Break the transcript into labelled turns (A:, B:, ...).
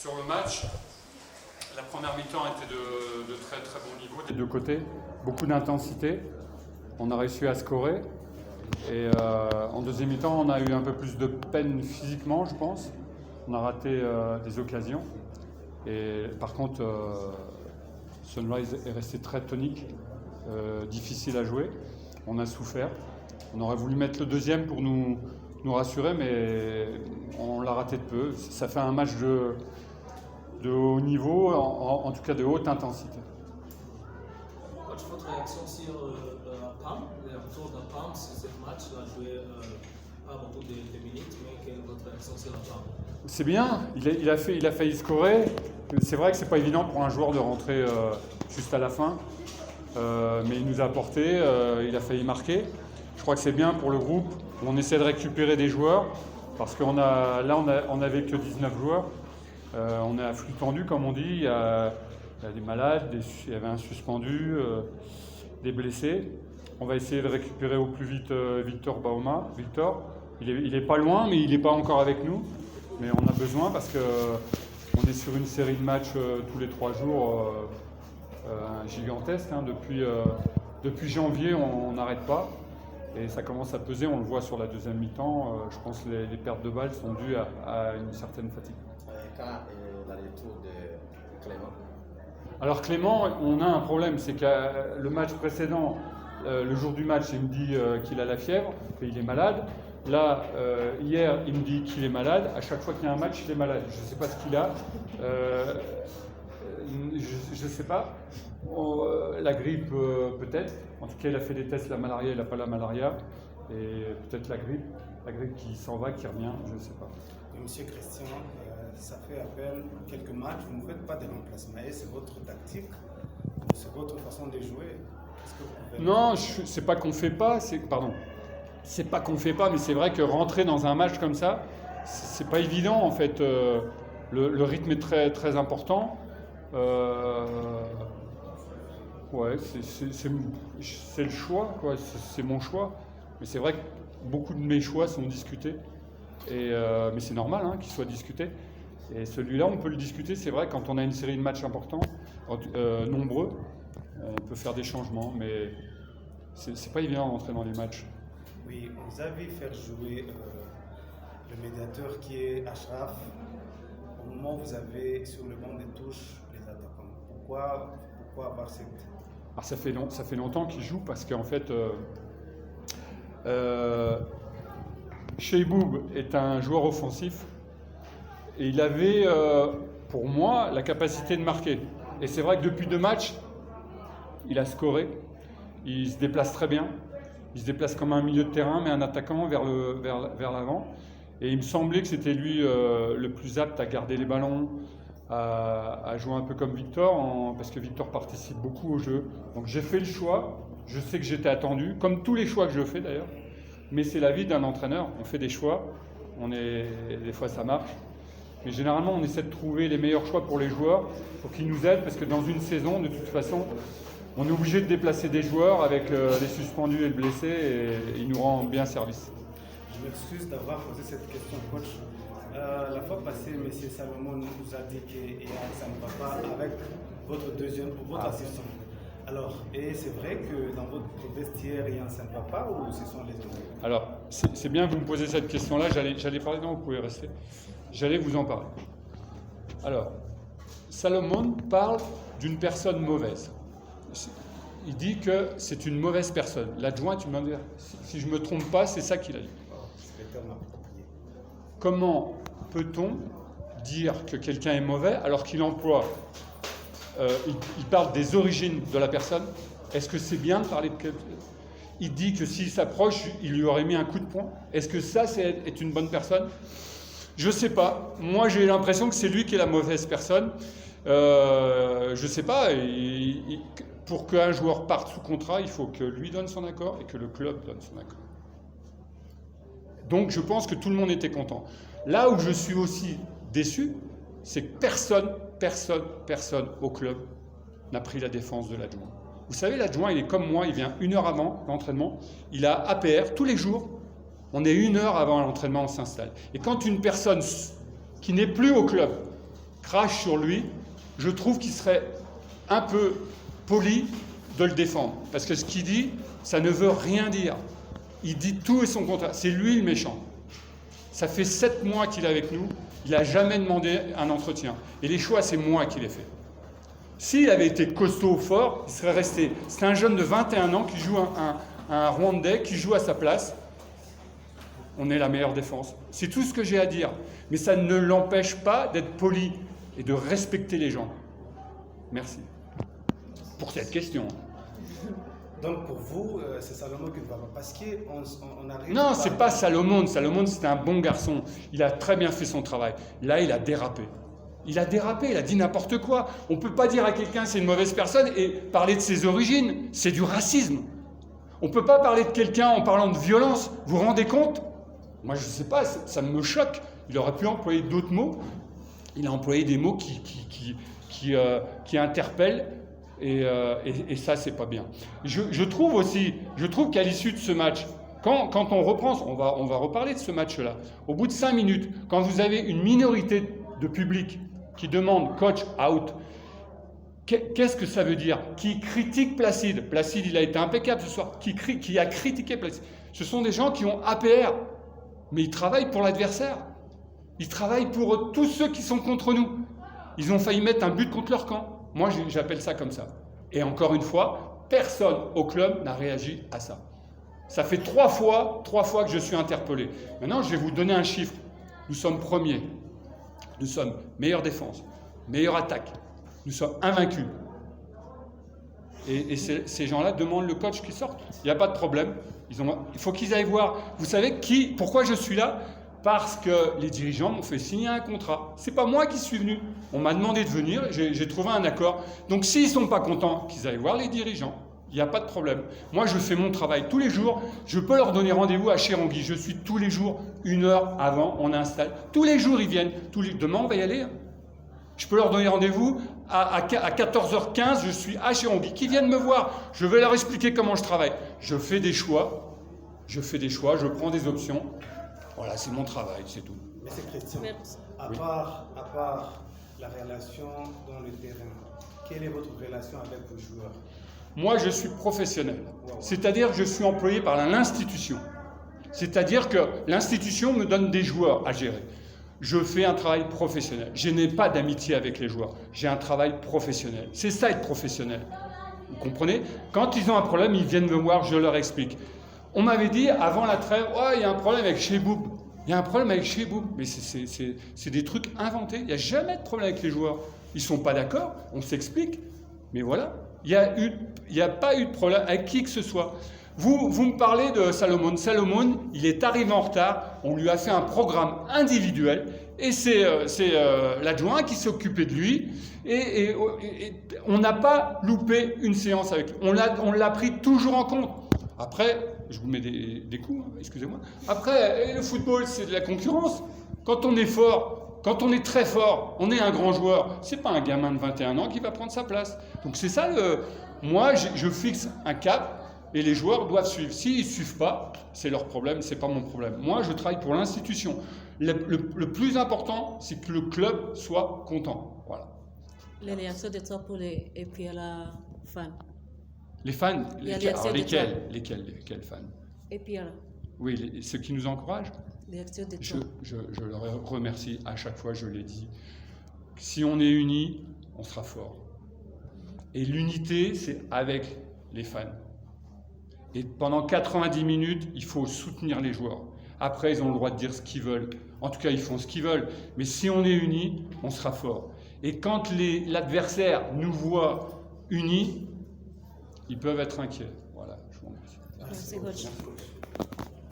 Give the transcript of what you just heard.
A: Sur le match, la première mi-temps était de très très bon niveau des deux côtés, beaucoup d'intensité. On a réussi à scorer. Et en deuxième mi-temps, on a eu un peu plus de peine physiquement, je pense. On a raté des occasions. Et par contre, Sunrise est resté très tonique, difficile à jouer. On a souffert. On aurait voulu mettre le deuxième pour nous rassurer, mais on l'a raté de peu. Ça fait un match de haut niveau, en tout cas de haute intensité.
B: Coach, votre réaction sur Pam, le retour de Pam, sur ce match, il a joué pas beaucoup de minutes, mais quelle est votre réaction sur Pam?
A: C'est bien, il a failli scorer. C'est vrai que c'est pas évident pour un joueur de rentrer juste à la fin, mais il nous a apporté, il a failli marquer. Je crois que c'est bien pour le groupe. On essaie de récupérer des joueurs parce qu'on n'avait que 19 joueurs. On est à flux tendu, comme on dit. Il y a des malades, il y avait un suspendu, des blessés. On va essayer de récupérer au plus vite Victor Bauma. Victor, il est pas loin, mais il n'est pas encore avec nous. Mais on a besoin parce qu'on est sur une série de matchs tous les 3 jours gigantesque. Hein. Depuis janvier, on n'arrête pas. Et ça commence à peser, on le voit sur la deuxième mi-temps. Je pense que les pertes de balles sont dues à une certaine fatigue.
C: Quand est le retour de Clément?
A: Alors Clément, on a un problème, c'est que le match précédent, le jour du match, il me dit qu'il a la fièvre, qu'il est malade. Là, hier, il me dit qu'il est malade. À chaque fois qu'il y a un match, il est malade. Je ne sais pas ce qu'il a. Je ne sais pas. La grippe, peut-être. En tout cas, il a fait des tests, la malaria, il n'a pas la malaria. Et peut-être la grippe qui s'en va, qui revient, je ne sais pas.
D: Monsieur Christian, ça fait à peine quelques matchs, vous ne faites pas de remplacement. Et c'est votre tactique, c'est votre façon de jouer.
A: Non, c'est pas qu'on fait pas, c'est pas qu'on fait pas, mais c'est vrai que rentrer dans un match comme ça, c'est pas évident en fait. Le rythme est très, très important. Ouais, c'est le choix, quoi. C'est mon choix. Mais c'est vrai que beaucoup de mes choix sont discutés. Mais c'est normal hein, qu'ils soient discutés. Et celui-là, on peut le discuter, c'est vrai, quand on a une série de matchs importants, nombreux, on peut faire des changements, mais c'est pas évident d'entrer dans les matchs.
D: Oui, vous avez fait jouer le médiateur qui est Ashraf. Au moment où vous avez sur le banc des touches les attaquants. Pourquoi avoir cette...
A: Alors ça fait longtemps qu'il joue parce qu'en fait, Cheiboub est un joueur offensif et il avait, pour moi, la capacité de marquer. Et c'est vrai que depuis 2 matchs, il a scoré, il se déplace très bien, il se déplace comme un milieu de terrain, mais un attaquant vers l'avant. Et il me semblait que c'était lui le plus apte à garder les ballons, à jouer un peu comme Victor, parce que Victor participe beaucoup au jeu. Donc j'ai fait le choix, je sais que j'étais attendu, comme tous les choix que je fais d'ailleurs, mais c'est la vie d'un entraîneur, on fait des choix, des fois ça marche, mais généralement on essaie de trouver les meilleurs choix pour les joueurs, pour qu'ils nous aident, parce que dans une saison, de toute façon, on est obligé de déplacer des joueurs avec les suspendus et le blessé, et il nous rend bien service.
D: Je m'excuse d'avoir posé cette question, coach. La fois passée, M. Salomon nous a dit qu'il y a un Sampapa avec votre assistant. Alors, et c'est vrai que dans votre vestiaire, il y a un Sampapa ou ce sont les autres?
A: Alors, c'est bien que vous me posez cette question-là. J'allais parler, non, vous pouvez rester. J'allais vous en parler. Alors, Salomon parle d'une personne mauvaise. Il dit que c'est une mauvaise personne. L'adjoint, tu m'en dis, si je ne me trompe pas, c'est ça qu'il a dit. Comment peut-on dire que quelqu'un est mauvais alors qu'il emploie, il parle des origines de la personne? Est-ce que c'est bien de parler de quelqu'un? Il dit que s'il s'approche, il lui aurait mis un coup de poing. Est-ce que ça, est une bonne personne? Je ne sais pas. Moi, j'ai l'impression que c'est lui qui est la mauvaise personne. Je ne sais pas. Pour qu'un joueur parte sous contrat, il faut que lui donne son accord et que le club donne son accord. Donc je pense que tout le monde était content. Là où je suis aussi déçu, c'est que personne au club n'a pris la défense de l'adjoint. Vous savez, l'adjoint, il est comme moi, il vient 1 heure avant l'entraînement, il a APR tous les jours, on est 1 heure avant l'entraînement, on s'installe. Et quand une personne qui n'est plus au club crache sur lui, je trouve qu'il serait un peu poli de le défendre. Parce que ce qu'il dit, ça ne veut rien dire. Il dit tout et son contraire. C'est lui le méchant. Ça fait 7 mois qu'il est avec nous. Il n'a jamais demandé un entretien. Et les choix, c'est moi qui les fais. S'il avait été costaud, fort, il serait resté. C'est un jeune de 21 ans qui joue un Rwandais, qui joue à sa place. On est la meilleure défense. C'est tout ce que j'ai à dire. Mais ça ne l'empêche pas d'être poli et de respecter les gens. Merci pour cette question.
D: Donc pour vous, c'est Salomon qui ne va pas, parce qu'on arrive...
A: Non, c'est pas Salomon. Salomon, c'était un bon garçon. Il a très bien fait son travail. Là, il a dérapé. Il a dit n'importe quoi. On ne peut pas dire à quelqu'un c'est une mauvaise personne et parler de ses origines. C'est du racisme. On ne peut pas parler de quelqu'un en parlant de violence. Vous vous rendez compte? Moi, je ne sais pas, ça me choque. Il aurait pu employer d'autres mots. Il a employé des mots qui interpellent. Et ça, c'est pas bien. Je trouve qu'à l'issue de ce match, quand on reprend, on va reparler de ce match-là, au bout de 5 minutes, quand vous avez une minorité de public qui demande coach out, qu'est-ce que ça veut dire? Qui critique Placide. Placide, il a été impeccable ce soir. Qui a critiqué Placide. Ce sont des gens qui ont APR, mais ils travaillent pour l'adversaire. Ils travaillent pour tous ceux qui sont contre nous. Ils ont failli mettre un but contre leur camp. Moi, j'appelle ça comme ça. Et encore une fois, personne au club n'a réagi à ça. Ça fait 3 fois que je suis interpellé. Maintenant, je vais vous donner un chiffre. Nous sommes premiers. Nous sommes meilleure défense, meilleure attaque. Nous sommes invaincus. Et ces gens-là demandent le coach qui sorte. Il n'y a pas de problème. Il faut qu'ils aillent voir. Vous savez pourquoi je suis là? Parce que les dirigeants m'ont fait signer un contrat. C'est pas moi qui suis venu. On m'a demandé de venir, j'ai trouvé un accord. Donc s'ils ne sont pas contents, qu'ils aillent voir les dirigeants. Il n'y a pas de problème. Moi, je fais mon travail tous les jours. Je peux leur donner rendez-vous à Chirangui. Je suis tous les jours, 1 heure avant, on installe. Tous les jours, ils viennent. Demain, on va y aller. Je peux leur donner rendez-vous à 14h15, je suis à Chirangui. Qui viennent me voir. Je vais leur expliquer comment je travaille. Je fais des choix, je prends des options. Voilà, c'est mon travail, c'est tout.
D: Mais c'est Christian. À part la relation dans le terrain, quelle est votre relation avec vos joueurs?
A: Moi, je suis professionnel. C'est-à-dire que je suis employé par l'institution. C'est-à-dire que l'institution me donne des joueurs à gérer. Je fais un travail professionnel. Je n'ai pas d'amitié avec les joueurs. J'ai un travail professionnel. C'est ça, être professionnel. Vous comprenez? Quand ils ont un problème, ils viennent me voir, je leur explique. On m'avait dit, avant la trêve, oh, il y a un problème avec Cheboub. Il y a un problème avec Cheboub. Mais c'est des trucs inventés. Il n'y a jamais de problème avec les joueurs. Ils ne sont pas d'accord, on s'explique. Mais voilà, il n'y a pas eu de problème avec qui que ce soit. Vous me parlez de Salomon. Salomon, il est arrivé en retard. On lui a fait un programme individuel. Et c'est l'adjoint qui s'est occupé de lui. Et on n'a pas loupé une séance avec lui. On l'a pris toujours en compte. Après, je vous mets des coups, hein, excusez-moi. Après, le football, c'est de la concurrence. Quand on est fort, quand on est très fort, on est un grand joueur. C'est pas un gamin de 21 ans qui va prendre sa place. Donc c'est ça, moi, je fixe un cap et les joueurs doivent suivre. S'ils ne suivent pas, c'est leur problème, c'est pas mon problème. Moi, je travaille pour l'institution. Le plus important, c'est que le club soit content. Voilà.
E: Les réactions de toi pour les EPL fans.
A: Les fans, lesquels fans?
E: EPL.
A: Oui, ceux qui nous encouragent.
E: Les réactions de toi.
A: Je leur remercie à chaque fois, je l'ai dit. Si on est unis, on sera fort. Et l'unité, c'est avec les fans. Et pendant 90 minutes, il faut soutenir les joueurs. Après, ils ont le droit de dire ce qu'ils veulent. En tout cas, ils font ce qu'ils veulent. Mais si on est unis, on sera fort. Et quand l'adversaire nous voit unis, ils peuvent être inquiets. Voilà, je vous remercie.
E: Merci, coach.